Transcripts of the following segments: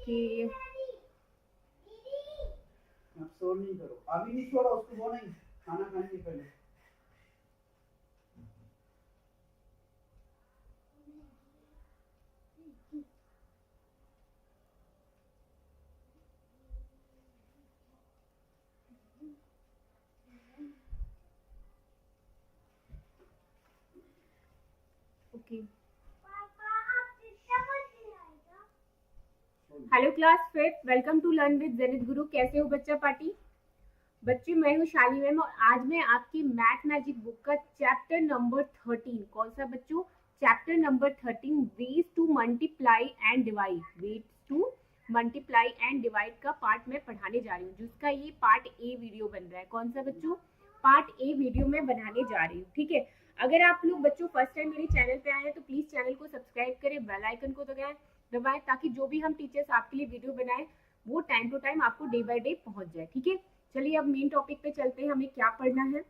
Okay अब शोर नहीं करो, अभी नहीं छोड़ा उसको, वो नहीं, खाना खाने के पहले। Okay hello class fifth, welcome to learn with Zenith Guru. कैसे हो बच्चा पार्टी? बच्चे मैं हूँ शाली मैम और आज मैं आपकी मैथ मैजिक बुक का चैप्टर नंबर 13, कौन सा बच्चों? Chapter number 13, veg to multiply and divide, veg to multiply and divide का पार्ट मैं पढ़ाने जा रही हूँ, जिसका ये पार्ट ए वीडियो बन रहा है। कौन सा बच्चों? पार्ट ए वीडियो मैं बनाने जा रही हूँ। ठीक है, अगर आप लोग बच्चों फर्स्ट टाइम मेरे चैनल पे आए हैं तो प्लीज चैनल को सब्सक्राइब करें, बेल आइकन को दबाएं ताकि जो भी हम टीचर्स आपके लिए वीडियो बनाएं वो टाइम टू टाइम आपको डे बाय डे पहुंच जाए। ठीक है, चलिए अब मेन टॉपिक पे चलते हैं, हमें क्या पढ़ना है।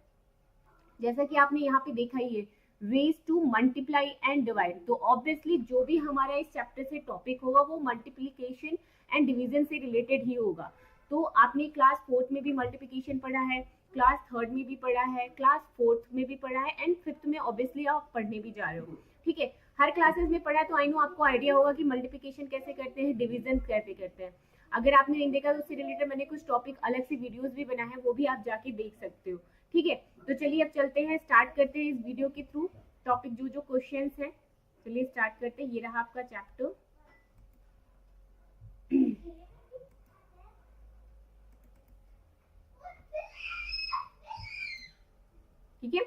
जैसा कि आपने यहाँ पे देखा ही है, ways to multiply and divide, तो ऑब्वियसली जो भी हमारा इस चैप्टर से टॉपिक होगा वो मल्टीप्लीकेशन एंड डिवीजन से रिलेटेड ही होगा। तो आपने क्लास फोर्थ में भी मल्टीप्लीकेशन पढ़ा है, क्लास थर्ड में भी पढ़ा है, क्लास फोर्थ में भी पढ़ा है एंड फिफ्थ में ऑब्वियसली आप पढ़ने भी जा रहे हो। ठीक है, हर क्लासेस में पढ़ा है तो आई नो आपको आइडिया होगा कि मल्टीप्लीकेशन कैसे करते हैं, डिवीजन कैसे करते हैं। अगर आपने नहीं देखा तो उससे रिलेटेड मैंने कुछ टॉपिक अलग से वीडियोस भी बनाए हैं, वो भी आप जाके देख सकते हो। ठीक है, तो चलिए अब चलते हैं, स्टार्ट करते हैं इस वीडियो के थ्रू टॉपिक जो क्वेश्चंस हैं। चलिए स्टार्ट करते हैं। ये रहा आपका चैप्टर। ठीक है,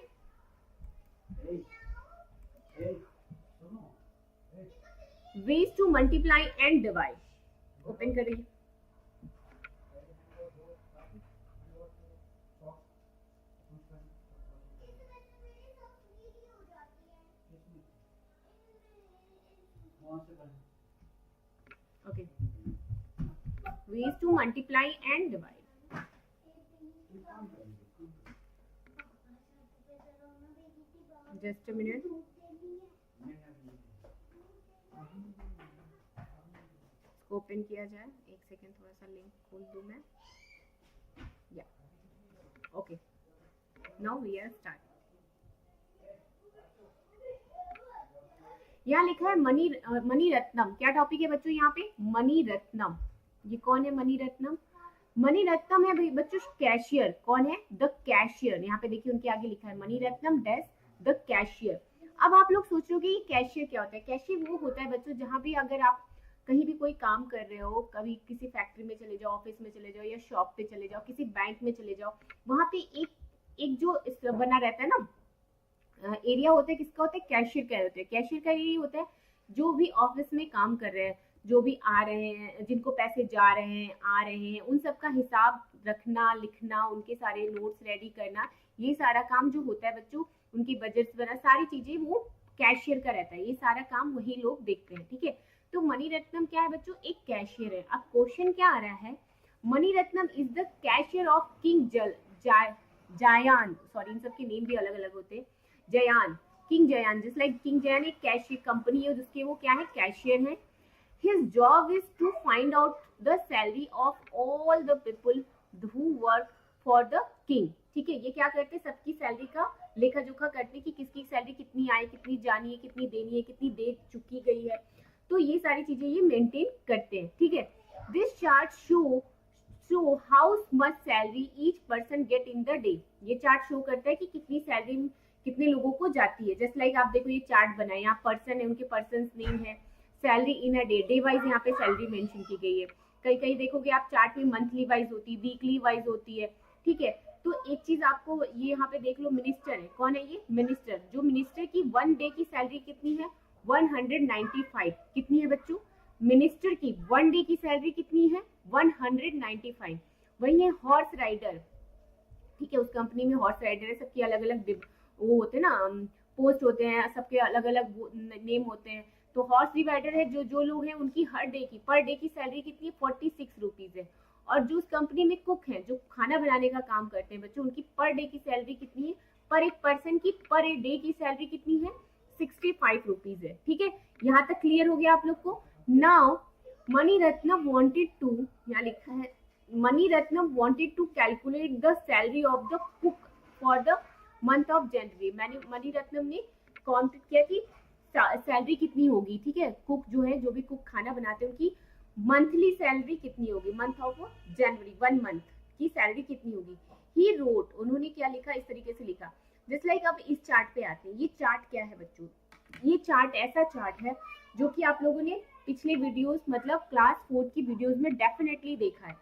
ways to multiply and divide, open करिए। Okay, ways to multiply and divide. Just a minute. इसको ओपन किया जाए, एक सेकेंड, थोड़ा सा लिंक खोल दूं मैं। या okay, now we are start. यहाँ लिखा है मनी रत्नम। क्या टॉपिक है बच्चों यहाँ पे? मनी रत्नम। ये कौन है मनी रत्नम? मनी रत्नम है बच्चों कैशियर। कौन है? The cashier. यहाँ पे देखिए उनके आगे लिखा है Mani Ratnam dash the cashier. अब आप लोग सोच रहे हो कि कैशियर क्या होता है? कैशियर वो होता है बच्चों जहाँ भी अगर आप कहीं भी कोई काम कर रहे हो, कभी किसी फैक्ट्री में चले जाओ, ऑफिस में चले जाओ या शॉप पे चले जाओ, किसी बैंक में चले जाओ, वहां पे एक जो बना रहता है ना एरिया होता है, किसका होता है? कैशियर का होता है। कैशियर का ये होता है जो भी ऑफिस में काम कर रहे हैं, जो भी आ रहे हैं, जिनको पैसे जा रहे हैं, आ रहे हैं, उन सब का हिसाब रखना, लिखना, उनके सारे नोट्स रेडी करना, ये सारा काम जो होता है बच्चों, उनकी बजट्स बना, सारी चीजें वो कैशियर का रहता है। ये सारा काम वही लोग देखते हैं। ठीक है, तो मनी रत्नम क्या है बच्चों? एक कैशियर है। अब क्वेश्चन क्या आ रहा है? Mani Ratnam is the cashier of king जायान, सॉरी इन सबके नेम भी अलग अलग होते हैं। जयान, किंग जयान, जस्ट लाइक किंग जयान एक कैशियर कंपनी है जिसके वो क्या है? कैशियर है। His job is to find out the salary of all the people who work for the king. ठीक है, ये क्या करते हैं? सबकी सैलरी का लेखा जोखा करते हैं कि किसकी सैलरी कितनी आई, कितनी जानी है, कितनी देनी है, कितनी दे चुकी गई है, तो ये सारी चीजें ये मेंटेन करते हैं। ठीक है, this chart show how much salary each person get in the day. ये चार्ट शो करता है कि कितनी सैलरी कितने लोगों को जाती है। जस्ट लाइक आप देखो ये चार्ट बना है, यहाँ पर्सन है, उनके पर्सन नेम है, salary in a day wise यहाँ पे सैलरी मेंशन की गई है। कहीं कहीं देखोगे आप चार्ट में मंथली वाइज होती है, वीकली वाइज होती है। ठीक है, तो एक चीज आपको ये यहाँ पे देख लो, मिनिस्टर है। कौन है ये? मिनिस्टर। जो मिनिस्टर की 1 डे की सैलरी कितनी है? 195। कितनी है बच्चों? मिनिस्टर की 1 डे की सैलरी कितनी है? 195। वही है हॉर्स राइडर। ठीक है, उस कंपनी में हॉर्स राइडर है, सबकी अलग अलग वो होते हैं ना, पोस्ट होते हैं, सबके अलग अलग नेम होते हैं। तो हॉर्स डिवाइडर है, जो लोग हैं उनकी हर डे की पर डे की सैलरी कितनी है? 46 रुपीज है। और जो उस कंपनी में कुक हैं, जो खाना बनाने का काम करते हैं बच्चों, उनकी पर डे की सैलरी कितनी है? पर एक पर्सन की पर डे की सैलरी कितनी है? 65 रुपीज है। ठीक है, यहाँ तक क्लियर हो गया आप लोग को? Now Mani Ratnam wanted to, यहाँ लिखा है Mani Ratnam wanted to calculate the salary of the cook for the month of January. Mani Ratnam ने कॉम्प्यूट किया कि सैलरी कितनी होगी, ठीक है, कुक जो है, जो भी कुक खाना बनाते हैं उनकी मंथली सैलरी कितनी होगी, मंथ ऑफ जनवरी, 1 मंथ की सैलरी कितनी होगी। ही रोट, उन्होंने क्या लिखा, इस तरीके से लिखा। जस्ट लाइक अब इस चार्ट पे आते हैं। ये चार्ट क्या है बच्चों, ये चार्ट ऐसा चार्ट है जो कि आप लोगों ने पिछले वीडियोस मतलब क्लास 4 की वीडियोस में डेफिनेटली देखा है,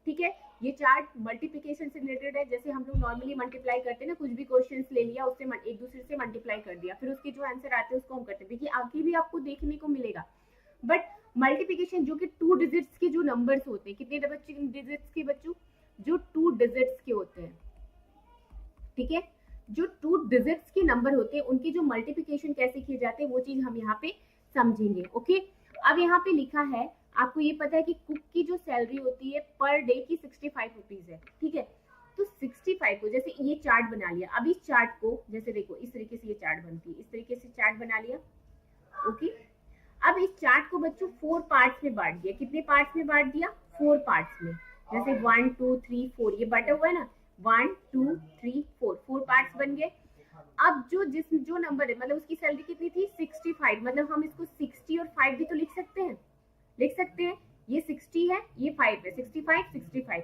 ठीक है। ये चार्ट मल्टीप्लिकेशन से रिलेटेड है। जैसे हम लोग नॉर्मली मल्टीप्लाई करते हैं ना, कुछ भी क्वेश्चंस ले लिया, उससे एक दूसरे से मल्टीप्लाई कर दिया, फिर उसके जो आंसर आते हैं उसको हम करते हैं। देखिए आगे भी आपको देखने को मिलेगा, बट मल्टीप्लिकेशन जो कि 2 डिजिट्स के जो नंबर्स होते हैं, कितने डिजिट्स के बच्चों, जो 2 डिजिट्स के होते हैं, ठीक है, जो 2 डिजिट्स के नंबर होते हैं उनकी जो मल्टीप्लिकेशन कैसे किए जाते हैं वो चीज हम यहाँ पे समझेंगे। ओके, अब यहाँ पे लिखा है, आपको ये पता है कि कुक की जो सैलरी होती है पर डे की 65 रुपीज है, ठीक है। तो 65 को, जैसे ये चार्ट बना लिया, अब इस चार्ट को जैसे देखो इस तरीके से ये चार्ट बनती है, इस तरीके से चार्ट बना लिया। ओके, अब इस चार्ट को बच्चों 4 पार्ट्स में बांट दिया। कितने पार्ट्स में बांट दिया, 4 पार्ट्स में। जैसे 1 2 3 4 ये बांटा हुआ है ना, 1 2 3 4 पार्ट्स बन गए। अब जो नंबर है, मतलब उसकी सैलरी कितनी थी, 65, मतलब हम इसको 60 और 5 भी तो लिख सकते हैं, ये 60 है, ये 5 है, 65,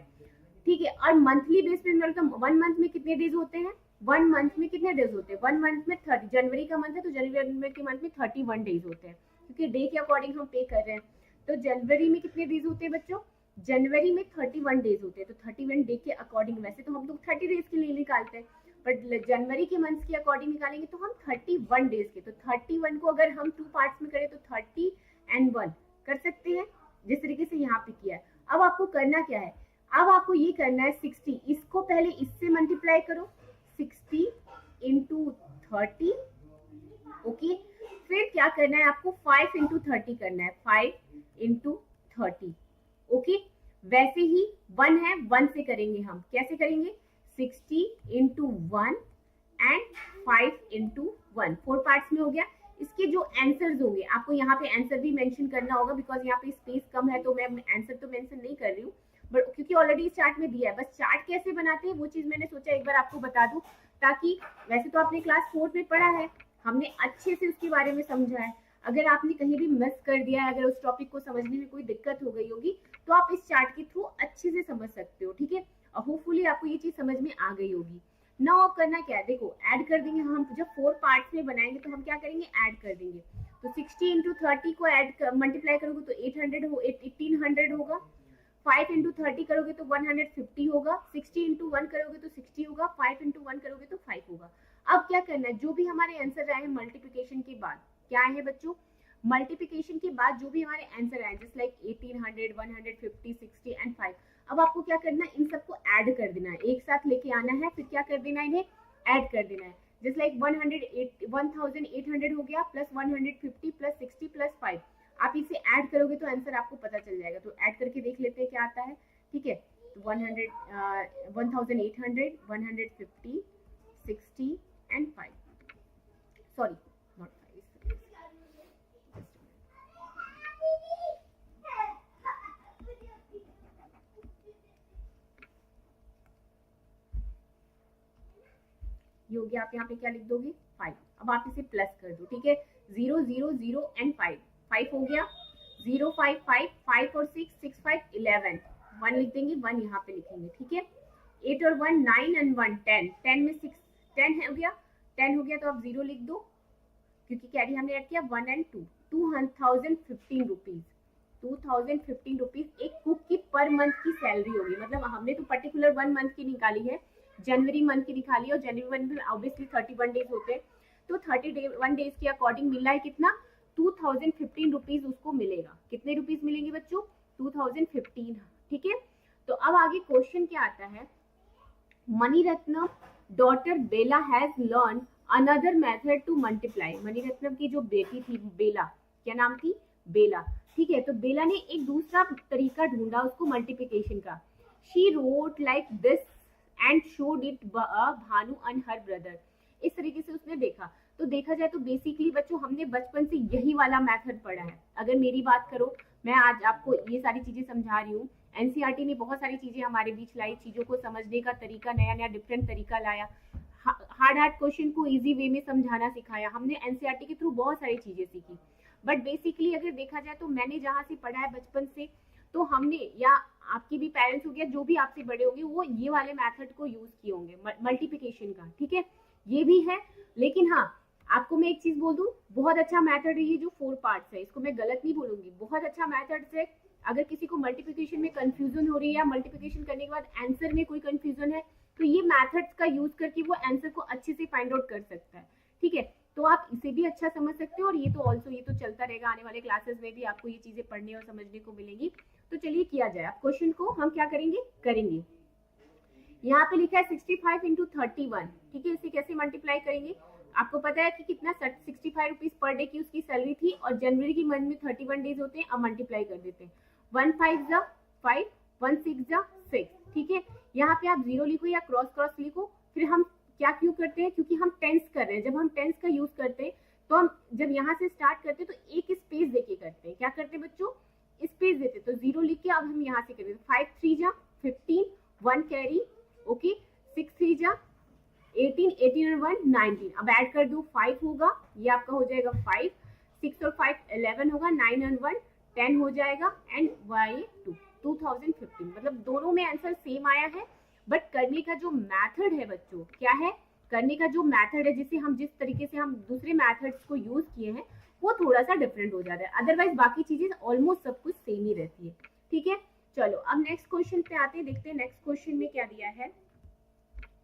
ठीक है। और मंथली बेस पे मतलब 1 मंथ में कितने डेज होते हैं, 1 मंथ में कितने डेज होते हैं, 1 मंथ में 30, जनवरी का मंथ है तो जनवरी के मंथ में 31 डेज होते हैं, क्योंकि डे के अकॉर्डिंग हम पे कर रहे हैं। तो जनवरी में कितने डेज होते हैं बच्चों, जनवरी में 31 डेज होते हैं। तो 31 डे के अकॉर्डिंग, वैसे तो हम लोग 30 डेज के लिए निकालते हैं, बट जनवरी के मंथ के अकॉर्डिंग निकालेंगे तो हम 31 डेज के। तो 31 को अगर हम 2 पार्ट्स में करें तो 30 and 1 कर सकते हैं, जिस तरीके से यहाँ पे किया है। अब आपको करना क्या है, अब आपको ये करना है 60, इसको पहले इससे मल्टीप्लाई करो, 60 into 30। ओके, फिर क्या करना है आपको, 5 into 30 करना है, 5 into 30। ओके, वैसे ही 1 है, 1 से करेंगे हम, कैसे करेंगे, 60 into 1 and 5 into 1, 4 पार्ट्स में हो गया। इसके जो आंसर्स होंगे, आपको यहाँ पे आंसर भी मेंशन करना होगा, बिकॉज यहाँ पे स्पेस कम है तो मैं आंसर तो मेंशन नहीं कर रही हूँ, बट क्योंकि ऑलरेडी इस चार्ट में दिया है। बस चार्ट कैसे बनाते हैं वो चीज मैंने सोचा एक बार आपको बता दूं, ताकि वैसे तो आपने क्लास 4 में पढ़ा है, हमने अच्छे से उसके बारे में समझा है। अगर आपने कहीं भी मिस कर दिया है, अगर उस टॉपिक को समझने में कोई दिक्कत हो गई होगी, तो आप इस चार्ट के थ्रू अच्छे से समझ सकते हो, ठीक है। और होपफुली आपको ये चीज समझ में आ गई होगी। नाउ अब करना क्या है, देखो ऐड कर देंगे हम, जब 4 पार्ट्स में बनाएंगे तो हम क्या करेंगे, ऐड कर देंगे। तो 60 into 30 को ऐड मल्टीप्लाई करोगे तो 1800 होगा, 5 into 30 करोगे तो 150 होगा, 60 into 1 करोगे तो 60 होगा, 5 into 1 करोगे तो 5 होगा। अब क्या करना है, जो भी हमारे आंसर आए हैं मल्टीप्लिकेशन के बाद, क्या आए हैं बच्चों, मल्टीप्लिकेशन के बाद जो भी हमारे आंसर आए, जस्ट लाइक 1800, 150, 60 and 5, अब आपको क्या करना है, इन सबको ऐड कर देना है, एक साथ लेके आना है, फिर क्या कर देना है, इन्हें ऐड कर देना है। जस्ट लाइक 1800 हो गया, प्लस 150 प्लस 60 प्लस 5, आप इसे ऐड करोगे तो आंसर आपको पता चल जाएगा। तो ऐड करके देख लेते हैं क्या आता है, ठीक है। तो 1800, 150, 60 and 5, सॉरी नॉट 5, ये हो गया। आप यहाँ पे क्या लिख दोगे, 5। अब आप इसे प्लस कर दो, ठीक है, 0 0 0 and 5 हो गया, 0 5 5 5 और 6 6 5 11, 1 लिख देंगे, 1 यहाँ पे लिखेंगे, ठीक है। 8 और 1 9 and 1 10, 10 में 6 10 हो गया, 10 हो गया तो आप 0 लिख दो, क्योंकि कैरी हमने ऐड किया 1 and 2, 2015 रुपीज, 2015 रुपीज एक कुक की पर मंथ की सैलरी होगी। मतलब हमने तो पर्टिकुलर 1 मंथ की निकाली है, जनवरी मंथ की निकाली है, और जनवरी मंथ में ऑब्वियसली 31 डेज होते हैं, तो 31 डेज के अकॉर्डिंग मिल रहा है कितना, 2015 रुपीज उसको मिलेगा। कितने रुपीज मिलेंगे बच्चों, 2015, ठीक है। तो अब आगे क्वेश्चन क्या आता है, Maniratnam daughter Bela has learn another method to multiply. Maniratnam की जो बेटी थी बेला, क्या नाम थी, बेला, ठीक है। तो बेला ने एक दूसरा तरीका ढूंढा उसको मल्टीप्लिकेशन का। She wrote like this and showed it Bhanu and her brother. इस तरीके से उसने देखा। तो देखा जाए तो बेसिकली बच्चों हमने बचपन से यही वाला मेथड पढ़ा है। अगर मेरी बात करो मैं आज आपको ये सारी चीजें समझा रही हूँ। एनसीईआरटी ने बहुत सारी चीजें हमारे बीच लाई, चीजों को समझने का तरीका नया नया डिफरेंट तरीका लाया, हार्ड क्वेश्चन को इजी वे में समझाना सिखाया। हमने एनसीईआरटी के थ्रू बहुत सारी चीजें सीखी। बट बेसिकली अगर देखा जाए तो मैंने जहाँ से पढ़ा है बचपन से, तो हमने, या आपके भी पेरेंट्स हो गया, जो भी आपसे बड़े होंगे, वो ये वाले मेथड को यूज किए होंगे मल्टीप्लिकेशन का, ठीक है, ये भी है। लेकिन हाँ, आपको मैं एक चीज बोल दूं, बहुत अच्छा मेथड है ये जो 4 पार्ट्स है, इसको मैं गलत नहीं बोलूंगी, बहुत अच्छा मेथड है। अगर किसी को मल्टीप्लिकेशन में कंफ्यूजन हो रही है या मल्टीप्लिकेशन करने के बाद आंसर में कोई कंफ्यूजन है, तो ये मेथड्स का यूज करके वो आंसर को अच्छे से फाइंड आउट कर सकता है, ठीक है। तो आप इसे भी अच्छा समझ सकते हो, और ये तो ऑल्सो ये तो चलता रहेगा, आने वाले क्लासेस में भी आपको ये चीजें पढ़ने और समझने को मिलेंगी। तो चलिए किया जाए। अब क्वेश्चन को हम क्या करेंगे। यहाँ पे लिखा है 65 इंटू 31, ठीक है, इसे कैसे मल्टीप्लाई करेंगे। आपको पता है कि कितना 65 रुपीज पर डे की उसकी सैलरी थी, और जनवरी की मंथ में 31 डेज होते हैं। अब मल्टीप्लाई कर देते हैं, 1 5 जा 5, 1 6 जा 6, ठीक है। यहाँ पे आप जीरो लिखो या क्रॉस क्रॉस लिखो। फिर हम क्या क्यों करते हैं, क्योंकि हम टेंस कर रहे हैं। जब हम टेंस का यूज करते हैं तो हम जब यहाँ से स्टार्ट करते हैं तो एक स्पेस देके करते हैं। क्या करते हैं बच्चों, स्पेस देते, तो जीरो लिख के अब हम यहाँ से करेंगे 5 3 जा 15, 1 कैरी, ओके, 6 3 जा 18, 18 और 1 19। अब ऐड कर दो, 5 होगा, ये आपका हो जाएगा 5, 6 और 5 11 होगा, 9 और 1 10 हो जाएगा, एंड वाई 2 2015। मतलब दोनों में आंसर सेम आया है, बट करने का जो मेथड है बच्चों, क्या है, करने का जो मेथड है, जिसे हम जिस तरीके से हम दूसरे मेथड्स को यूज किए हैं, वो थोड़ा सा डिफरेंट हो जाता है। अदरवाइज बाकी चीजें ऑलमोस्ट सब कुछ सेम ही रहती है, ठीक है। चलो अब नेक्स्ट क्वेश्चन पे आते हैं, देखते हैं नेक्स्ट क्वेश्चन में क्या दिया है।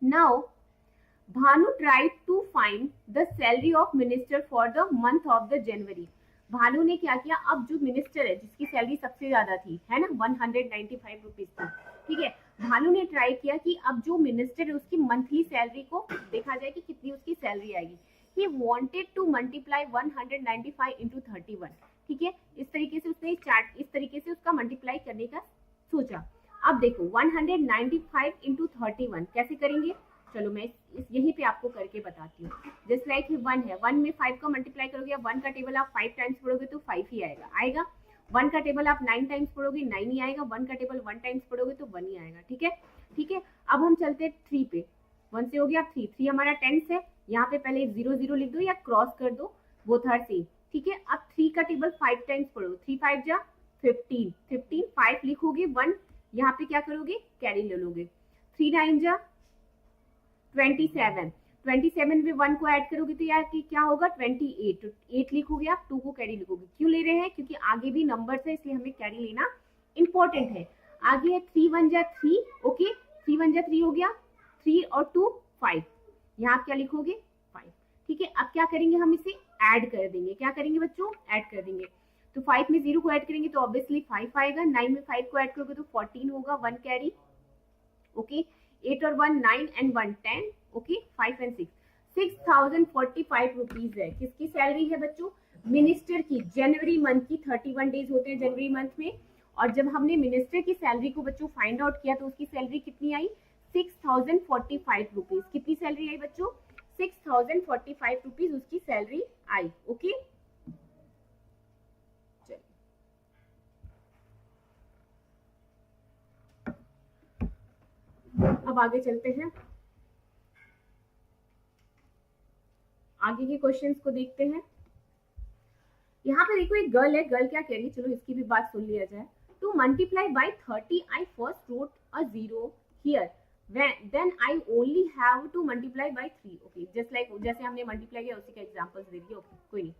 Now Bhanu tried to find the salary of minister for the month of the January. Bhanu ने क्या किया, अब जो मिनिस्टर है जिसकी सैलरी सबसे ज्यादा थी, है ना, 195 रुपीज थी, ठीक है। भानु ने ट्राई किया कि अब जो मिनिस्टर है उसकी मंथली सैलरी को देखा जाए कि कितनी उसकी सैलरी आएगी। He wanted to multiply 195 into 31, ठीक है। इस तरीके से उसने चार्ट, इस तरीके से उसका मल्टीप्लाई करने का सोचा। अब देखो 195 इंटू 31 कैसे करेंगे, चलो मैं यहीं पे आपको करके बताती हूँ। जस्ट लाइक 1 है, 1 में 5 का मल्टीप्लाई करोगे, 1 का टेबल आप 5 टाइम्स पढ़ोगे तो 5 ही आएगा। 1 का टेबल आप 9 टाइम्स पढ़ोगे, 9 ही आएगा। 1 का टेबल 1 टाइम्स पढ़ोगे तो 1 ही आएगा, ठीक है, ठीक है। अब हम चलते हैं 3 पे, 1 से हो गया 3, 3 हमारा 10 है। यहाँ पे पहले 0 0 लिख दो या क्रॉस कर दो, वो थर्ड सेम, ठीक है। अब 3 का टेबल 5 टाइम्स पढ़ो, 3 5 जा 15, 15 5 लिखोगे, 1 यहाँ पे क्या करोगे, कैरी ले लोगे, 3 9 जा 27, 27 में 1 को ऐड करोगे तो यार कि क्या होगा 28, 8 लिखोगे आप, 2 को कैरी लिखोगे। क्यों ले रहे हैं, क्योंकि आगे भी नंबर्स है, इसलिए हमें कैरी लेना इंपॉर्टेंट है। आगे है 3 1 जा 3, ओके, 3 1 जा 3 हो गया, 3 और 2 5, यहाँ आप क्या लिखोगे 5, ठीक है। अब क्या करेंगे, हम इसे ऐड कर देंगे। क्या करेंगे बच्चों, ऐड कर देंगे। तो 5 में 0 को ऐड करेंगे तो ऑब्वियसली 5 आएगा। 9 में 5 को ऐड करोगे तो 14 होगा, 1 कैरी, ओके। 8 और 1 9 एंड 1 10, ओके। 5 एंड 6 6045 रुपीज है। किसकी सैलरी है बच्चों, मिनिस्टर की। जनवरी मंथ की 31 डेज होते हैं जनवरी मंथ में, और जब हमने मिनिस्टर की सैलरी को बच्चों फाइंड आउट किया तो उसकी सैलरी कितनी आई, 6045 रुपीज। कितनी सैलरी आई बच्चों, 6045 रुपीज उसकी सैलरी आई, ओके। अब आगे चलते हैं, आगे के क्वेश्चंस को देखते हैं। यहाँ पे देखो एक गर्ल है, गर्ल क्या कह रही है, चलो इसकी भी बात सुन लिया जाए। To multiply by 30 I first wrote a zero here, then I only have to multiply by 3, okay. Just like जैसे हमने मल्टीप्लाई किया उसी का एग्जांपल्स दे दिए, ओके, कोई नहीं।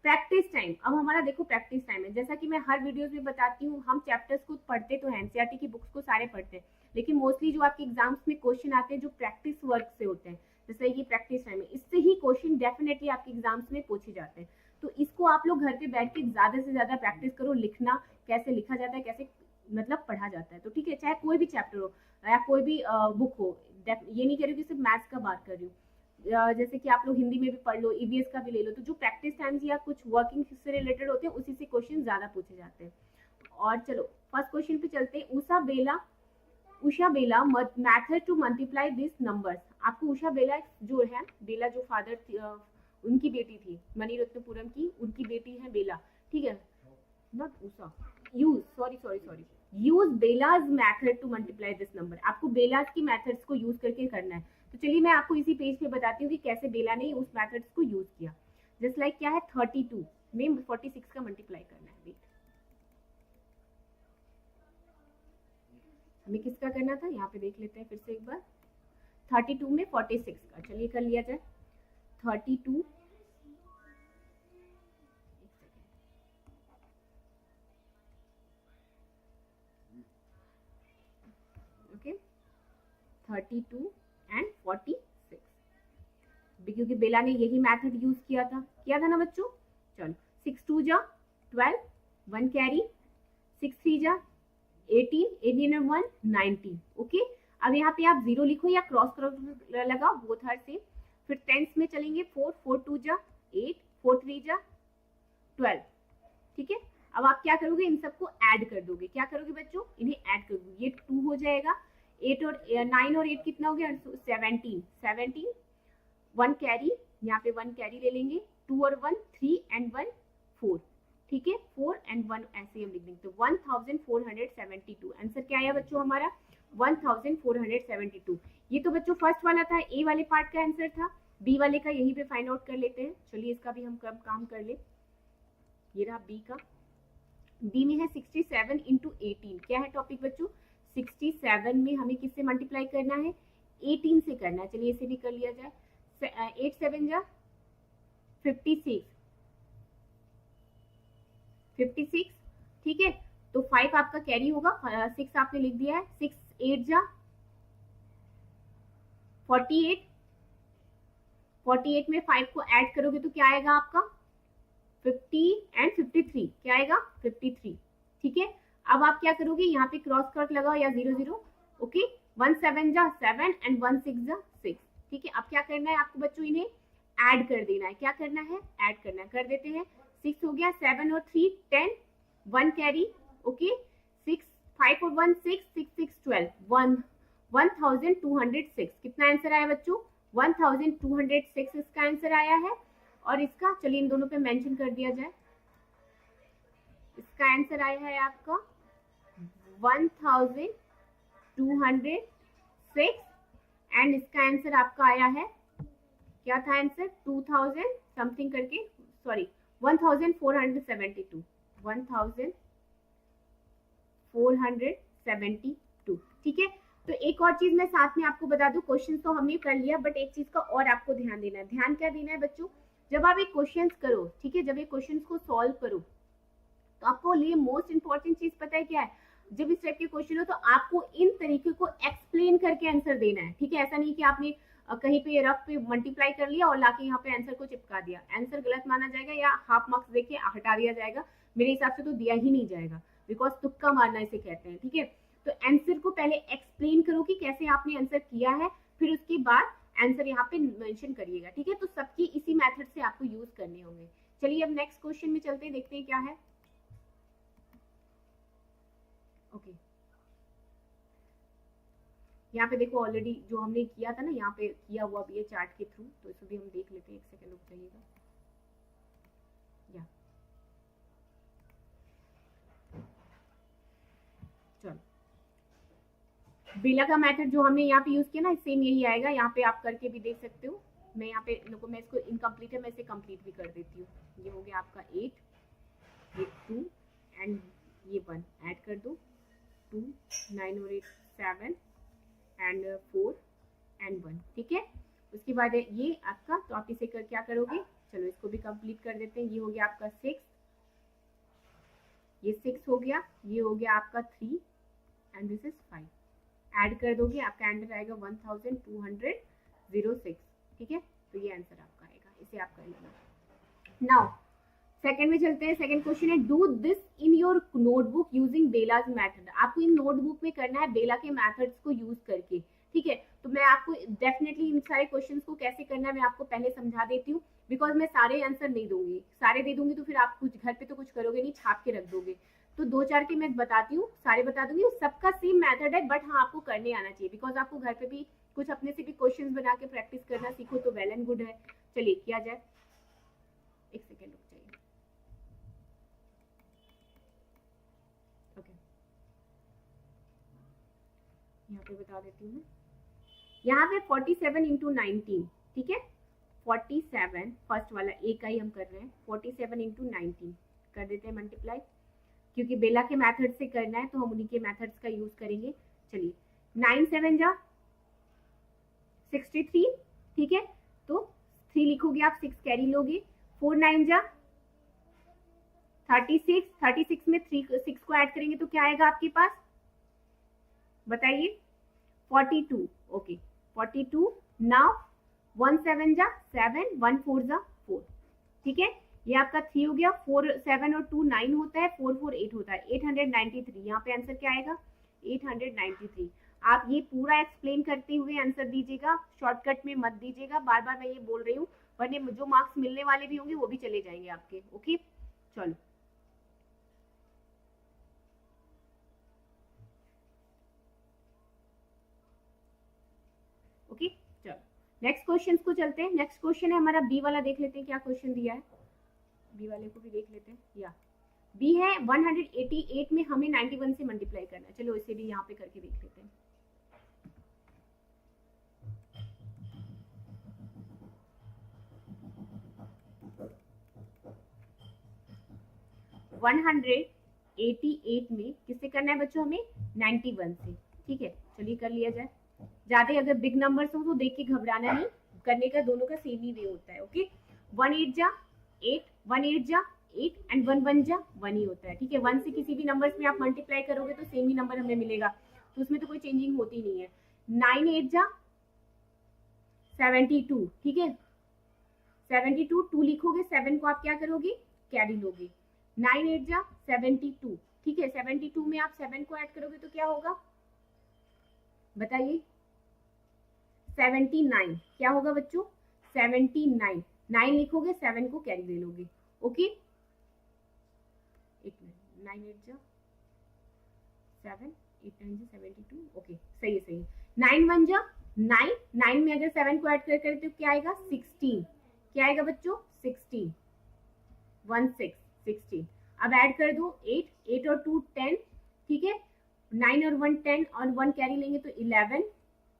प्रैक्टिस टाइम, अब हमारा देखो प्रैक्टिस टाइम है। जैसा कि मैं हर वीडियोस में बताती हूँ, हम चैप्टर्स को पढ़ते तो हैं, एनसीईआरटी की बुक्स को सारे पढ़ते हैं, लेकिन मोस्टली जो आपके एग्जाम्स में क्वेश्चन आते हैं जो प्रैक्टिस वर्क से होते हैं, जैसे कि प्रैक्टिस टाइम है, इससे ही क्वेश्चन डेफिनेटली आपके एग्जाम्स में पूछे जाते हैं। तो इसको आप लोग घर पे बैठ के ज्यादा से ज्यादा प्रैक्टिस करो, लिखना कैसे लिखा जाता है, कैसे मतलब पढ़ा जाता है, तो ठीक है। चाहे कोई भी चैप्टर हो या कोई भी बुक हो, ये नहीं कह रही कि सिर्फ मैथ्स का बात कर रही हूँ, जैसे कि आप लोग हिंदी में भी पढ़ लो, ईवीएस का भी ले लो, तो जो प्रैक्टिस टाइम्स या कुछ वर्किंग से रिलेटेड होते हैं उसी से क्वेश्चन ज्यादा पूछे जाते हैं। और चलो फर्स्ट क्वेश्चन पे चलते हैं। उषा बेला method to multiply this numbers. आपको उषा बेला जो है, बेला जो फादर उनकी बेटी थी, मणिरत्नपुरम की, उनकी बेटी है बेला, ठीक है। Not Usha, use, sorry, use BelAZ method to multiply this number. आपको बेलाज की मेथड्स को यूज करके करना है। तो चलिए मैं आपको इसी पेज पे बताती हूँ कि कैसे बेला ने उस मेथड्स को यूज किया। जस्ट लाइक क्या है, 32 में 46 का मल्टीप्लाई करना है। वेट, हमें किसका करना था, यहाँ पे देख लेते हैं फिर से एक बार। 32 में 46 का, चलिए कर लिया जाए। 32, ओके, 32 एंड 46, क्योंकि बेला ने यही मेथड यूज किया था ना बच्चों। चलो 6 2 जा 12, 1 कैरी, 6 3 जा 18, 18 and 1 19, ओके। अब यहाँ पे आप 0 लिखो या क्रॉस लगाओ, बोथ आर सेम। फिर टेंस में चलेंगे, 4 4 2 जा 8, 4 3 जा 12, ठीक है। अब आप क्या करोगे, इन सबको ऐड कर दोगे। क्या करोगे बच्चों, इन्हें ऐड कर दोगे। ये 2 हो जाएगा, 8 और 9 और 8 कितना हो गया, 17, 1 कैरी, यहाँ पे 1 कैरी ले लेंगे, 2 और 1 3 and 1 4, ठीक है, 4 and 1 ऐसे हम लिख देंगे। तो 1472 आंसर क्या आया बच्चों हमारा, 1472। ये तो बच्चों फर्स्ट वाला था, ए वाले पार्ट का आंसर था। बी वाले का यहीं पे फाइंड आउट कर लेते हैं। चलिए इसका भी हम कब काम कर ले। ये रहा बी का। बी में है 67 इंटू 18। क्या है टॉपिक बच्चों, 67 में हमें किससे मल्टीप्लाई करना है, 18 से करना है। चलिए इसे भी कर लिया जाए। 8 7 जा 56, 56, ठीक है। तो 5 आपका कैरी होगा, 6 आपने लिख दिया है। 6 8 जा 48, 48 में 5 को ऐड करोगे तो क्या आएगा आपका, 50 एंड 53, क्या आएगा 53, ठीक है। अब आप क्या करोगे, यहाँ पे क्रॉस क्रॉस लगाओ या 0 0, ओके। 1 7 जा 7 एंड 1 6 जा 6, ठीक है। अब क्या करना है आपको बच्चों, इन्हें ऐड कर देना है। क्या करना है, ऐड करना है, कर देते हैं। 6 हो गया, 7 और 3 10, 1 कैरी, ओके। 6 5 और 1 6, 6 6 12, 1206। कितना आंसर आया बच्चों, 1206 इसका आंसर आया है। और इसका चलिए इन दोनों पे मेंशन कर दिया जाए। इसका आंसर आया है आपका 1206 एंड इसका आंसर आपका आया है, क्या था आंसर, 2000 समथिंग करके, सॉरी 1472, 1472, ठीक है। तो एक और चीज मैं साथ में आपको बता दूं, क्वेश्चन तो हमने कर लिया, बट एक चीज का और आपको ध्यान देना है। ध्यान क्या देना है बच्चों, जब आप एक क्वेश्चन करो, ठीक है, जब एक क्वेश्चन को सॉल्व करो, तो आपको लिए मोस्ट इंपॉर्टेंट चीज पता है क्या है, जब इस टाइप के क्वेश्चन हो तो आपको इन तरीके को एक्सप्लेन करके आंसर देना है, ठीक है। ऐसा नहीं कि आपने कहीं पे रफ पे मल्टीप्लाई कर लिया और लाके यहाँ पे आंसर को चिपका दिया, आंसर गलत माना जाएगा या हाफ मार्क्स देके हटा दिया जाएगा। मेरे हिसाब से तो दिया ही नहीं जाएगा, बिकॉज तुक्का मारना इसे कहते हैं, ठीक है। तो आंसर को पहले एक्सप्लेन करो कि कैसे आपने आंसर किया है, फिर उसके बाद आंसर यहाँ पे मेंशन करिएगा, ठीक है। तो सबकी इसी मेथड से आपको यूज करने होंगे। चलिए अब नेक्स्ट क्वेश्चन में चलते हैं, देखते हैं क्या है। ओके, यहाँ पे देखो ऑलरेडी जो हमने किया था ना, यहाँ पे किया हुआ भी है चार्ट के थ्रू, तो इसे भी हम देख लेते हैं। एक सेकंड रुक जाइएगा। या चलो, बेला का मेथड जो हमने यहाँ पे यूज किया ना, सेम यही आएगा। यहाँ पे आप करके भी देख सकते हो। मैं यहाँ पे लोगों, मैं इसको इनकम्प्लीट है, मैं इसे कंप्लीट भी कर देती हूँ। ये हो गया आपका 8, ये 2 एंड ये 1 ऐड कर दो, 2 9 और 8 7 एंड 4 एंड 1, ठीक है। उसके बाद ये आपका, तो आप इसे कर क्या करोगे, चलो इसको भी कंप्लीट कर देते हैं। ये हो गया आपका 6, ये 6 हो गया, ये हो गया आपका 3 एंड दिस इज 5, ऐड कर दोगे आपका आंसर आएगा 1206, ठीक है। तो ये आंसर आपका आएगा, इसे आप कर लेना। नाउ सेकंड में चलते हैं। सेकंड क्वेश्चन है, do this in your notebook using BelAZ method. आपको इन नोटबुक में करना है बेला के मेथड्स को यूज करके, ठीक है। तो मैं आपको डेफिनेटली इन सारे क्वेश्चंस को कैसे करना है मैं आपको पहले समझा देती हूँ, बिकॉज मैं सारे आंसर नहीं दूंगी। सारे दे दूंगी तो फिर आप कुछ घर पे तो कुछ करोगे नहीं, छाप के रख दोगे। तो 2-4 के मैं बताती हूँ, सारे बता दूंगी। सबका सेम मेथड है, बट हाँ आपको करने आना चाहिए, बिकॉज आपको घर पे भी कुछ अपने से भी क्वेश्चंस बना के प्रैक्टिस करना सीखो तो वेल एंड गुड है। चलिए किया जाए। एक सेकेंड रुक जाइए। यहाँ पे बता देती हूँ मैं, यहाँ पे 47 इंटू 19, ठीक है 47 फर्स्ट वाला ए का ही हम कर रहे हैं, 47 इंटू 19 कर देते हैं मल्टीप्लाई, क्योंकि बेला के मेथड से करना है तो हम उन्हीं के मेथड्स का यूज करेंगे। चलिए 9 7 जा 63, ठीक है तो 3 लिखोगे आप, 6 कैरी लोगे, 4 9 जा 36, 36 में 6 को ऐड करेंगे तो क्या आएगा आपके पास, बताइए 42, ओके 42। नाउ 1 7 जा 7, 1 4 जा 4, ठीक है ये आपका 3 हो गया, 4 7 और 2 9 होता है, 4 4 8 होता है, 893। यहाँ पे आंसर क्या आएगा 893। आप ये पूरा एक्सप्लेन करते हुए आंसर दीजिएगा, शॉर्टकट में मत दीजिएगा, बार बार मैं ये बोल रही हूँ, वरना जो मार्क्स मिलने वाले भी होंगे वो भी चले जाएंगे आपके। ओके चलो ओके चलो नेक्स्ट क्वेश्चन को चलते हैं। नेक्स्ट क्वेश्चन है हमारा बी वाला, देख लेते हैं क्या क्वेश्चन दिया है, बी वाले को भी देख लेते हैं। या बी है 188 में हमें 91 से मल्टीप्लाई करना है, चलो इसे भी यहाँ पे करके देख लेते हैं। $188 में किससे करना है बच्चों, हमें 91 से, ठीक है चलिए कर लिया जाए। ज्यादा अगर बिग नंबर्स हो तो देख के घबराना नहीं, करने का दोनों का सेम ही वे होता है। ओके 1 8 जा 8, 1 8 जा 8 एंड 1 1 जा 1 ही होता है, ठीक है 1 से किसी भी नंबर्स में आप मल्टीप्लाई करोगे तो सेम ही नंबर हमें मिलेगा, तो उसमें तो कोई चेंजिंग होती नहीं है। 9 8 जा 72, ठीक है 72, 2 लिखोगे, 7 को आप क्या करोगे कैरी लोगे, 9 8 जा 72, ठीक है 72 में आप 7 को ऐड करोगे तो क्या होगा बताइए 79, क्या होगा बच्चों 79, 9 लिखोगे, 7 को कैरी ले लोगे। ओके एक मिनट, 9 8 जा 7, 8 9 जा 72, ओके सही है सही है। 9 1 जा 9, 9 में अगर 7 को ऐड करें तो क्या आएगा 16, क्या आएगा बच्चों 16, 1 6 16। अब ऐड कर दो 8, 8 और 2 10, ठीक है 9 और 1 10 और 1 कैरी लेंगे तो 11,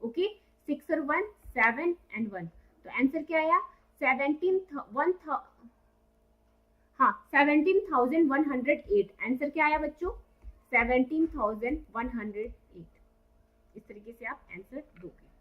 ओके 6 और 1 7 एंड 1, तो आंसर क्या आया 17,108। आंसर क्या आया बच्चों 17,108। इस तरीके से आप आंसर दोगे।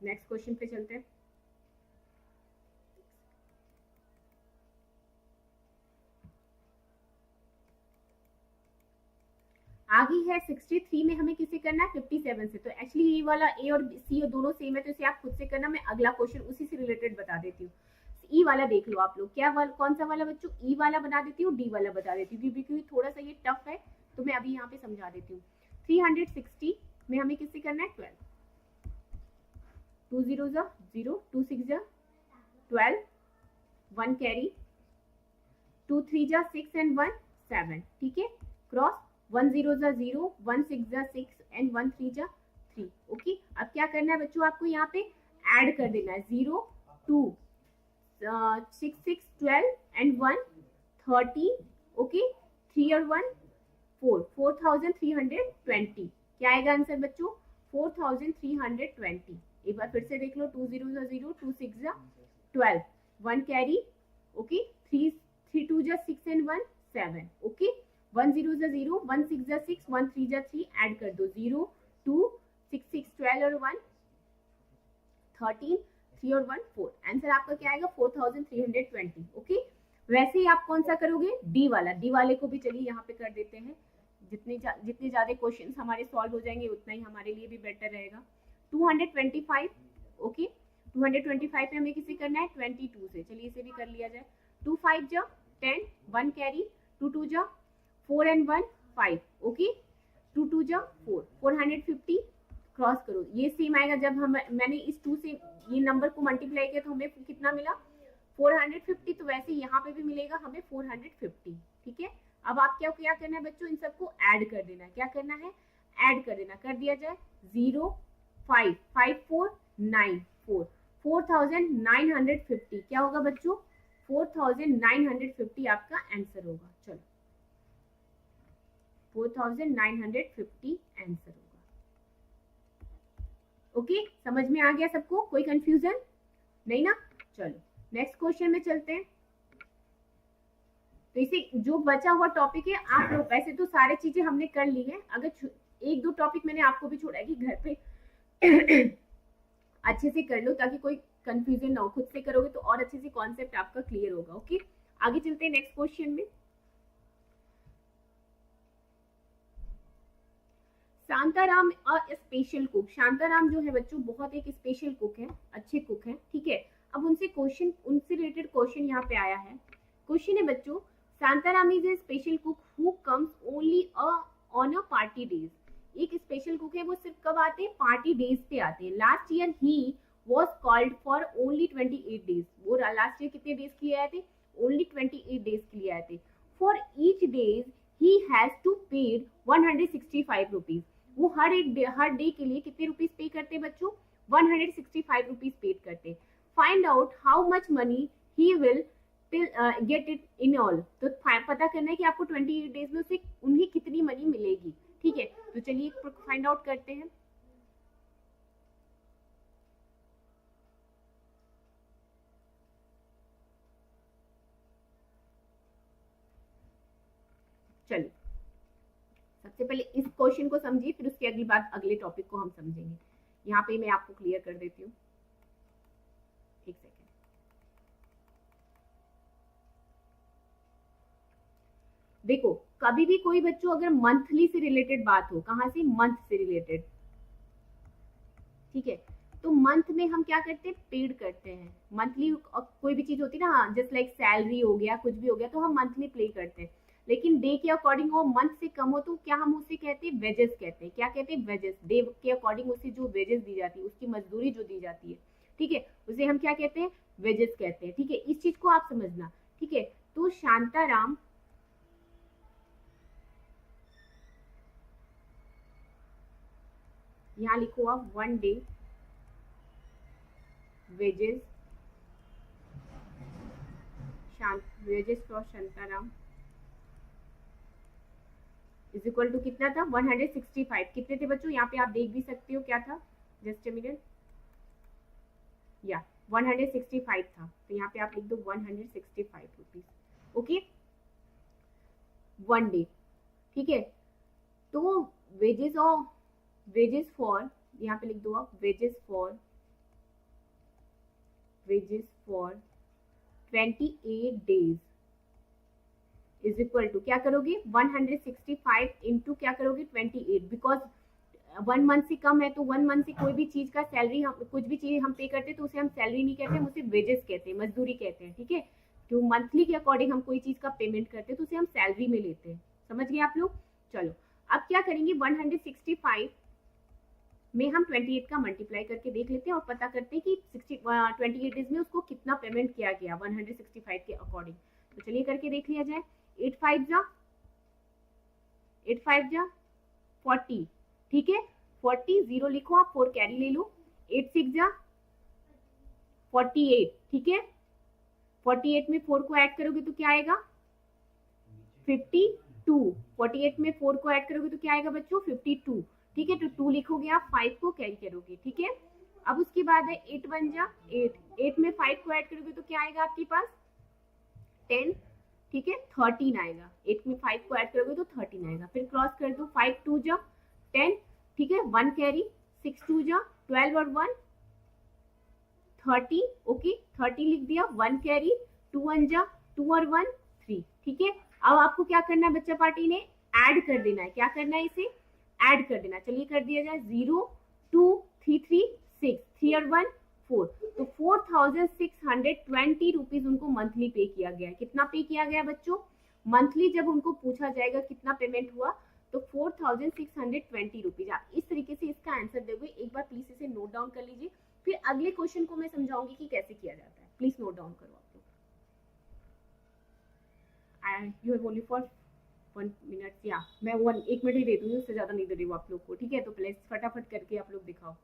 नेक्स्ट क्वेश्चन पे चलते हैं। आगे है 63 में हमें किसे करना है 57 से, तो एक्चुअली ये वाला ए और सी दोनों सेम है तो इसे आप खुद से करना, मैं अगला क्वेश्चन उसी से रिलेटेड बता देती हूँ। ई वाला देख लो आप लोग, क्या कौन सा वाला बच्चों, ई वाला बना देती हूँ, डी वाला बता देती हूँ क्योंकि थोड़ा सा ये टफ है तो मैं अभी यहाँ पे समझा देती हूँ। 360 में हमें किससे करना है 12, 2 0 जा 0, 2 6 जा 12, 1 कैरी, 2 3 जा 6 एंड 1 7, ठीक है क्रॉस 1 0 जा 0, 1 6 जा 6 एंड 1 3 जा 3। ओके अब क्या करना है बच्चों, आपको यहाँ पे ऐड कर देना है 0 2 6 6 12 एंड 1 13, ओके 3 और 1 4, 4320। क्या आएगा आंसर बच्चों 4320। एक बार फिर से देख लो, 2 0 जा 0, 2 6 जा 12, 1 कैरी, ओके 3 2 जा 6 एंड 1 7, ओके 1 0 जा 0, 1 6 जा 6, 1 3 जा 3, ऐड कर दो 0 2 6 6 12 और 1 13, 3 और 1 4। आंसर आपका क्या आएगा 4320। ओके वैसे ही आप कौन सा करोगे डी वाला, डी वाले को भी चलिए यहाँ पे कर देते हैं। जितने ज्यादा क्वेश्चंस हमारे सॉल्व हो जाएंगे उतना ही हमारे लिए भी बेटर रहेगा। 225, ओके 225 पे हमें किसे करना है 22 से, चलिए इसे भी कर लिया जाए। 2 5 जा 10, 1 कैरी, 2 2 जा 4 एंड 1 5, ओके 2 2 जा 4, 450 क्रॉस करो, ये सेम आएगा। जब हम मैंने इस 2 से ये नंबर को मल्टीप्लाई किया तो हमें कितना मिला 450, तो वैसे यहाँ पे भी मिलेगा हमें 450, ठीक है। अब आप क्या करना है बच्चों, इन सबको ऐड कर देना है। क्या करना है ऐड कर देना, कर दिया जाए 0 5 5 4 9 4 4950 क्या होगा बच्चों? 4950 आपका आंसर होगा। चलो 4950 आंसर होगा। ओके, समझ में आ गया सबको? कोई कंफ्यूजन नहीं ना? चलो नेक्स्ट क्वेश्चन में चलते हैं। तो इसे जो बचा हुआ टॉपिक है आप लोग, वैसे तो सारी चीजें हमने कर ली है, अगर एक दो टॉपिक मैंने आपको भी छोड़ा है कि घर पे अच्छे से कर लो ताकि कोई कंफ्यूजन ना हो। खुद से करोगे तो और अच्छे से कॉन्सेप्ट आपका क्लियर होगा। ओके, आगे चलते हैं नेक्स्ट क्वेश्चन में। Shantaram a special cook. Shantaram जो है बच्चों बहुत एक स्पेशल कुक है, अच्छे कुक है, ठीक है। अब उनसे रिलेटेड क्वेश्चन यहाँ पे आया है। क्वेश्चन है बच्चों, Shantaram is a special cook who comes only on a party days. एक स्पेशल कुक है, वो सिर्फ कब आते हैं? पार्टी डेज पे आते हैं। Last year he was called for only 28 days. वो लास्ट ईयर कितने डेज के लिए आए थे? ओनली 28 डेज के लिए आए थे। For each days he has to paid 165 rupees. वो हर डे के लिए कितने रुपीज पे करते हैं बच्चों? 165 रुपीज पेड करते। Find out how much money he will get it in all. तो पता करना है कि आपको 28 डेज में उसे उन्हें कितनी मनी मिलेगी, ठीक है। तो चलिए फाइंड आउट करते हैं। चलिए सबसे पहले इस क्वेश्चन को समझिए, फिर उसके अगली बात अगले टॉपिक को हम समझेंगे। यहाँ पे मैं आपको क्लियर कर देती हूँ, एक सेकेंड। देखो कभी भी कोई बच्चों अगर मंथली से रिलेटेड बात हो, कहाँ से? मंथ से रिलेटेड, ठीक है। तो मंथ में हम क्या करते हैं? पेड करते हैं। मंथली कोई भी चीज होती है ना, जस्ट लाइक सैलरी हो गया, कुछ भी हो गया, तो हम मंथली पे करते हैं। लेकिन डे के अकॉर्डिंग वो मंथ से कम हो तो क्या हम उसे कहते हैं? वेजेस कहते हैं। क्या कहते हैं? वेजेस। डे के अकॉर्डिंग उसे जो वेजेस दी जाती है, उसकी मजदूरी जो दी जाती है, ठीक है, उसे हम क्या कहते हैं? वेजेस कहते हैं, ठीक है। इस चीज को आप समझना, ठीक है। तो शांताराम यहाँ लिखो आप 1 day wages for Shantaram is equal to कितना था? 165। कितने थे बच्चों? यहाँ पे आप देख भी सकते हो क्या था, जस्ट अ मिनट, या 165 था। तो यहाँ पे आप लिख दो 165 रुपीज। ओके, 1 डे, ठीक है। तो वेजेस फॉर यहाँ पे लिख दो आप wages for 28 days is equal to क्या करोगे? 165 इंटू क्या करोगे? 28। बिकॉज 1 मंथ से कम है तो 1 मंथ से कोई भी चीज का सैलरी, हम कुछ भी चीज हम पे करते हैं तो उसे हम सैलरी नहीं कहते, हम उसे वेजेस कहते हैं, मजदूरी कहते हैं, ठीक है। तो मंथली के अकॉर्डिंग हम कोई चीज का पेमेंट करते हैं तो उसे हम सैलरी में लेते हैं। समझ गए आप लोग? चलो अब क्या करेंगे? 165 में हम 28 का मल्टीप्लाई करके देख लेते हैं और पता करते हैं कि 28 डेज में उसको कितना पेमेंट किया गया 165 के अकॉर्डिंग। तो चलिए करके देख लिया जाए। 8 5 जा 40, ठीक है। 40 जीरो लिखो आप, 4 कैरी ले लो। 8 6 जा 48, ठीक है। 48 में 4 को ऐड करोगे तो क्या आएगा? 52। 48 में 4 को ऐड करोगे तो क्या आएगा बच्चों? 52, ठीक है। तो 2 लिखोगे आप, 5 को कैरी करोगे, ठीक है। अब उसके बाद है 8 1 जा 8। 8 में 5 को ऐड करोगे तो क्या आएगा आपके पास? 10, ठीक है। 13 आएगा। 8 में 5 को ऐड करोगे तो 13 आएगा। फिर क्रॉस कर दो, 5 2 जा 10, ठीक है। 1 कैरी, 6 2 जा 12 और 1 30, ओके। 30 लिख दिया। 1 कैरी, 2 1 जा 2 और 1 3, ठीक है। अब आपको क्या करना है बच्चा पार्टी ने? ऐड कर देना है। क्या करना है? इसे ऐड कर देना। चलिए कर दिया जाए। 0 2 3 3 6, 3 और 1 4। तो 4620 रुपीज उनको मंथली पे किया गया है। कितना पे किया गया बच्चों? मंथली जब उनको पूछा जाएगा कितना पेमेंट हुआ तो 4620 रुपीज। आप इस तरीके से इसका आंसर दोगे। एक बार प्लीज इसे नोट डाउन कर लीजिए, फिर अगले क्वेश्चन को मैं समझाऊंगी कि कैसे किया जाता है। प्लीज नोट डाउन करो आप लोग। You have only for 1 minute, या मैं 1 मिनट ही दे दूंगी, उससे ज्यादा नहीं दे रही हूँ आप लोग को, ठीक है। तो प्लीज फटाफट करके आप लोग दिखाओ।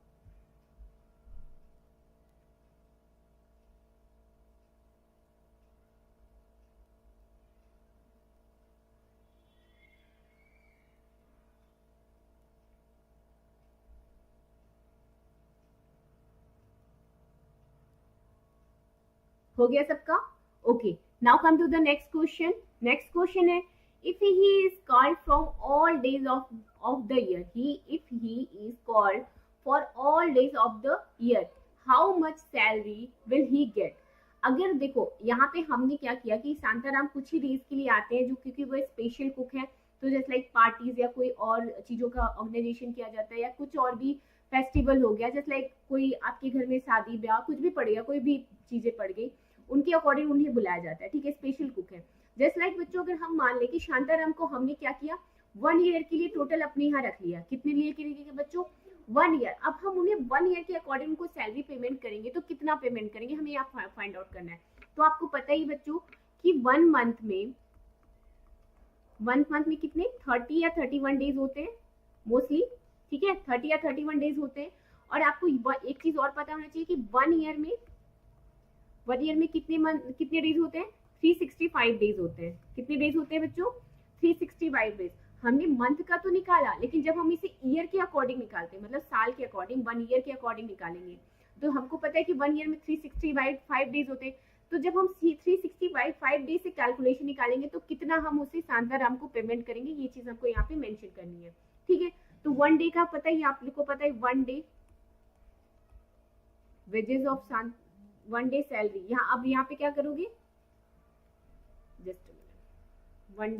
हो गया सबका? Okay, now come to the next question. Next question है, if he is called from all days of the year, if he is called for all days of the year, how much salary will he get? अगर देखो यहाँ पे हमने क्या किया कि शांताराम कुछ ही डेज के लिए आते हैं, जो क्योंकि वो स्पेशल कुक है, तो जैसे लाइक पार्टीज या कोई और चीजों का ऑर्गेनाइजेशन किया जाता है, या कुछ और भी फेस्टिवल हो गया, जैसे लाइक कोई आपके घर में शादी ब्याह कुछ भी पड़ गया, कोई भी चीजें पड़ गई, उनके अकॉर्डिंग उन्हें बुलाया जाता है. ठीक है, स्पेशल कुक है. जस्ट लाइक बच्चों, अगर हम मान ले कि शांताराम को हमने क्या किया, 1 ईयर के लिए टोटल अपने यहाँ रख लिया. कितने लिए के लिए बच्चों? 1 ईयर. अब हम उन्हें 1 ईयर के अकॉर्डिंग उनको सैलरी पेमेंट करेंगे, तो कितना पेमेंट करेंगे हमें यहाँ फाइंड आउट करना है. तो आपको पता ही बच्चों कि 1 मंथ में कितने 30 या 31 डेज होते हैं मोस्टली. ठीक है, 30 या 31 डेज होते हैं. और आपको एक चीज और पता होना चाहिए कि 1 ईयर में कितने डेज होते हैं? 365 डेज होते हैं. कितने डेज होते हैं बच्चों? 365 डेज. हमने मंथ का तो निकाला, लेकिन जब हम इसे ईयर के अकॉर्डिंग निकालते हैं, मतलब साल के अकॉर्डिंग, 1 ईयर के अकॉर्डिंग निकालेंगे, तो हमको पता है कि 1 ईयर में 365 डेज होते हैं. तो जब हम 365 डेज से कैलकुलेशन निकालेंगे, तो कितना हम उसे शांताराम को पेमेंट करेंगे, ये चीज हमको यहाँ पे मेंशन करनी है. ठीक है, तो 1 डे का पता है, आप लोग को पता है 1 day wages of 1 day salary. अब यहाँ पे क्या करोगे, जस्ट 1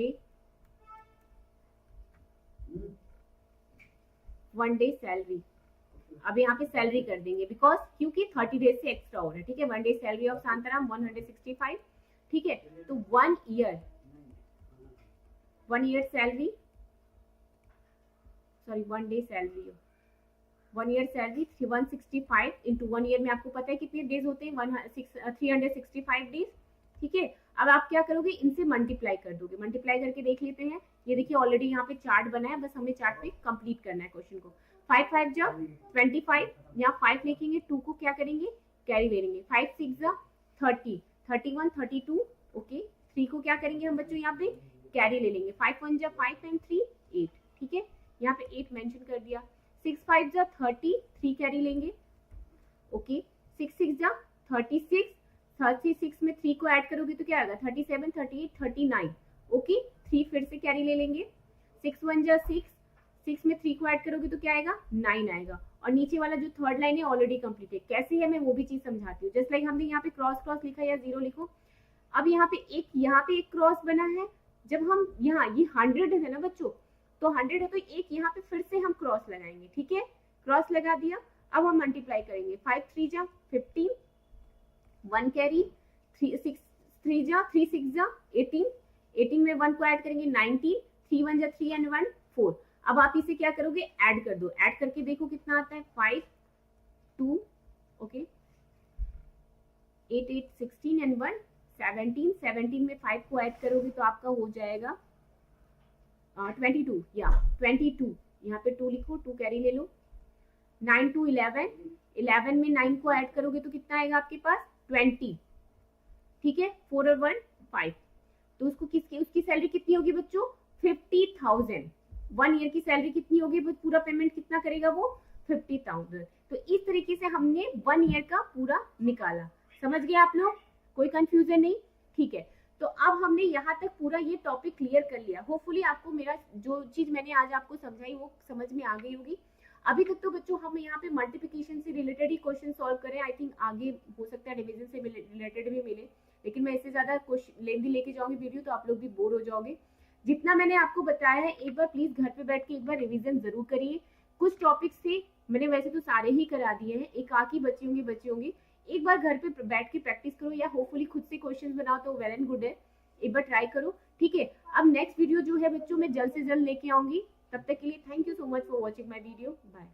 डे सैलरी. अब यहाँ पे सैलरी कर देंगे, बिकॉज क्योंकि 30 डेज से एक्स्ट्रा हो रहा है. ठीक है, 1 डे सैलरी ऑफ शांताराम 165. ठीक है, तो 1 year salary, sorry 1 day salary, 1 year salary 165 into 1 year में आपको पता है कितने डेज होते हैं, 365 डेज. ठीक है, अब आप क्या करोगे, इनसे मल्टीप्लाई कर दोगे. मल्टीप्लाई करके देख लेते हैं. ये देखिए ऑलरेडी यहाँ पे चार्ट बना है, बस हमें चार्ट पे कंप्लीट करना है क्वेश्चन को. 5 5 जा 25, यहाँ 5 लिखेंगे, 2 को क्या करेंगे, कैरी ले लेंगे. 5 6 जा 30, 31 32. ओके, 3 को क्या करेंगे हम बच्चों, यहाँ पे कैरी ले लेंगे. 5 1 जा 5 एंड 3 8. ठीक है, यहाँ पे 8 मेंशन कर दिया. 6 5 जा 30, 3 कैरी लेंगे. ओके, 6 6 जा 36, 36 में 3 को ऐड करोगे तो क्या आएगा, 37 38 39. ओके, 3 फिर से कैरी ले लेंगे. 6 1 जा 6, 6 में 3 को ऐड करोगे तो क्या आएगा, 9 आएगा. और नीचे वाला जो थर्ड लाइन है ऑलरेडी कंप्लीट है. कैसे है मैं वो भी चीज समझाती हूँ. जस्ट लाइक हमने यहाँ पे क्रॉस लिखा या 0 लिखो. अब यहाँ पे एक क्रॉस बना है. जब हम यहाँ ये 100 है ना बच्चों, तो 100 है तो एक यहाँ पे फिर से हम क्रॉस लगाएंगे. ठीक है, क्रॉस लगा दिया. अब हम मल्टीप्लाई करेंगे. 5 3 जा 15, 1 कैरी, 6 3 जा 3 6 जा 18, 18 में 1 को ऐड करेंगे 19, 3 1 जा 3 एंड 1 4. अब आप इसे क्या करोगे, ऐड कर दो. ऐड करके देखो कितना आता है, 5 2, ओके, 8 8 16 एंड 1 17. 17 में 5 को ऐड करोगे तो आपका हो जाएगा 22. या 22, यहाँ पे 2 लिखो, 2 कैरी ले लो. 9 2 11, 11 में 9 को ऐड करोगे तो कितना आएगा आपके पास, 20. ठीक है, 4 और 1 5. तो उसकी सैलरी कितनी होगी बच्चों, 50,000. 1 ईयर की सैलरी कितनी होगी, पूरा पेमेंट कितना करेगा वो, 50,000. तो इस तरीके से हमने 1 ईयर का पूरा निकाला. समझ गए आप लोग, कोई कंफ्यूजन नहीं. ठीक है, तो अब हमने यहाँ तक पूरा ये टॉपिक क्लियर कर लिया. होपफुली आपको मेरा जो चीज मैंने आज आपको समझाई वो समझ में आ गई होगी. अभी तक तो बच्चों हम यहाँ पे मल्टीप्लिकेशन से रिलेटेड ही क्वेश्चन सॉल्व करें. आई थिंक आगे हो सकता है डिवीजन से रिलेटेड भी मिले, लेकिन मैं इससे ज्यादा लेंदी लेके जाऊंगी वीडियो तो आप लोग भी बोर हो जाओगे. जितना मैंने आपको बताया है एक बार प्लीज घर पे बैठ के एक बार रिवीजन जरूर करिए. कुछ टॉपिक्स थे, मैंने वैसे तो सारे ही करा दिए हैं, एक आखी बची होंगी. एक बार घर पे बैठ के प्रैक्टिस करो, या होपफुली खुद से क्वेश्चन बनाओ तो वेल एंड गुड है. एक बार ट्राई करो. ठीक है, अब नेक्स्ट वीडियो जो है बच्चों मैं जल्द से जल्द लेके आऊंगी. तब तक के लिए thank you so much for watching my video. Bye.